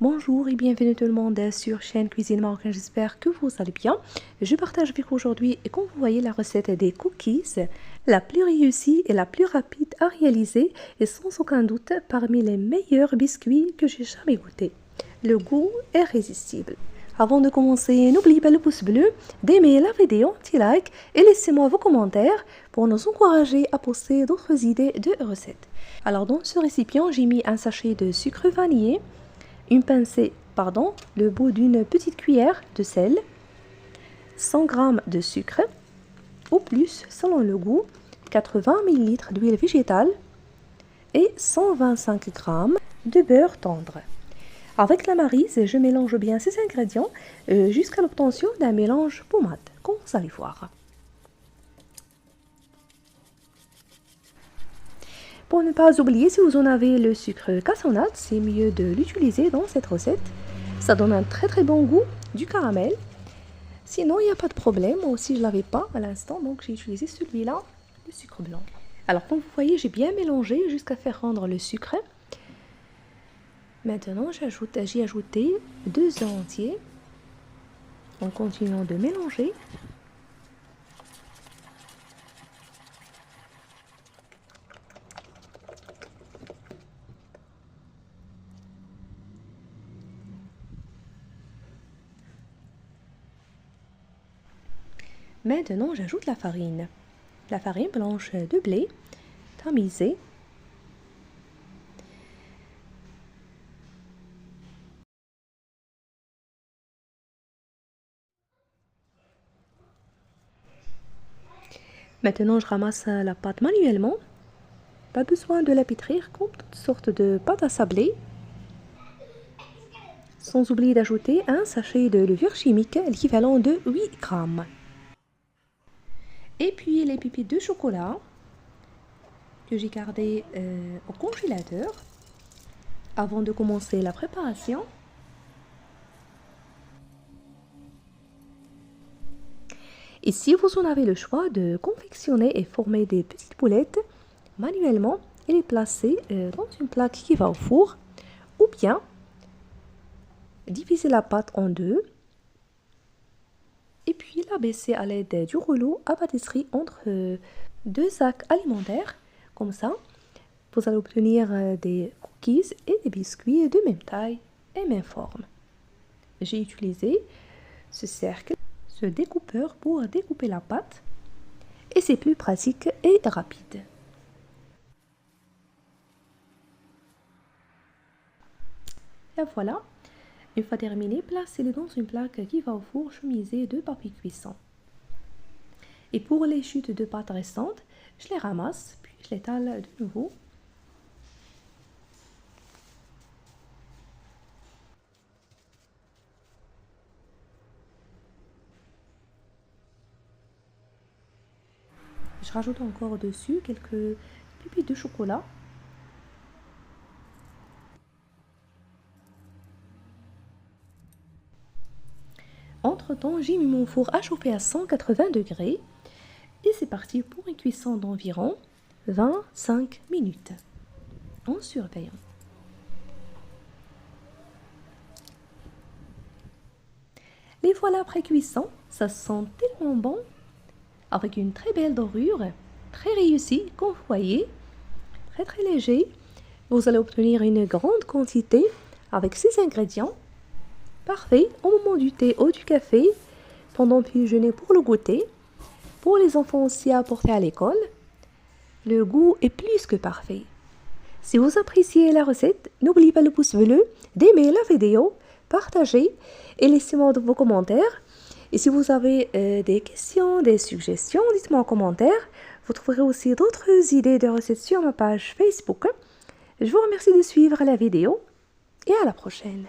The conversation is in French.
Bonjour et bienvenue tout le monde sur chaîne Cuisine Marocaine, j'espère que vous allez bien. Je partage avec vous aujourd'hui, comme vous voyez, la recette des cookies, la plus réussie et la plus rapide à réaliser et sans aucun doute parmi les meilleurs biscuits que j'ai jamais goûté. Le goût est irrésistible. Avant de commencer, n'oubliez pas le pouce bleu, d'aimer la vidéo, un petit like et laissez-moi vos commentaires pour nous encourager à poster d'autres idées de recettes. Alors dans ce récipient, j'ai mis un sachet de sucre vanillé, une pincée, le bout d'une petite cuillère de sel, 100 g de sucre, ou plus selon le goût, 80 ml d'huile végétale et 125 g de beurre tendre. Avec la maryse, je mélange bien ces ingrédients jusqu'à l'obtention d'un mélange pommade, comme vous allez voir. Pour ne pas oublier, si vous en avez le sucre cassonade, c'est mieux de l'utiliser dans cette recette. Ça donne un très bon goût du caramel. Sinon, il n'y a pas de problème. Moi aussi, je ne l'avais pas à l'instant, donc j'ai utilisé celui-là, le sucre blanc. Alors, comme vous voyez, j'ai bien mélangé jusqu'à faire rendre le sucre. Maintenant, j'y ai ajouté 2 œufs entiers en continuant de mélanger. Maintenant, j'ajoute la farine blanche de blé, tamisée. Maintenant, je ramasse la pâte manuellement. Pas besoin de la pétrir comme toutes sortes de pâtes à sabler. Sans oublier d'ajouter un sachet de levure chimique, l'équivalent de 8 g. Et puis les pépites de chocolat que j'ai gardées au congélateur avant de commencer la préparation. Et si vous en avez le choix de confectionner et former des petites boulettes manuellement et les placer dans une plaque qui va au four, ou bien diviser la pâte en deux et puis la baisser à l'aide du rouleau à pâtisserie entre deux sacs alimentaires. Comme ça, vous allez obtenir des cookies et des biscuits de même taille et même forme. J'ai utilisé ce cercle, ce découpeur pour découper la pâte et c'est plus pratique et rapide. Et voilà. Une fois terminé, placez-les dans une plaque qui va au four chemisée de papier cuisson. Et pour les chutes de pâte restantes, je les ramasse, puis je les étale de nouveau. Je rajoute encore dessus quelques pépites de chocolat. Entre-temps, j'ai mis mon four à chauffer à 180 degrés et c'est parti pour une cuisson d'environ 25 minutes en surveillant. Les voilà après cuisson, ça sent tellement bon, avec une très belle dorure, très réussie, comme vous voyez, très léger. Vous allez obtenir une grande quantité avec ces ingrédients. Parfait au moment du thé ou du café, pendant le déjeuner pour le goûter, pour les enfants aussi à apporter à l'école. Le goût est plus que parfait. Si vous appréciez la recette, n'oubliez pas le pouce bleu, d'aimer la vidéo, partager et laissez-moi vos commentaires. Et si vous avez des questions, des suggestions, dites-moi en commentaire. Vous trouverez aussi d'autres idées de recettes sur ma page Facebook. Je vous remercie de suivre la vidéo et à la prochaine.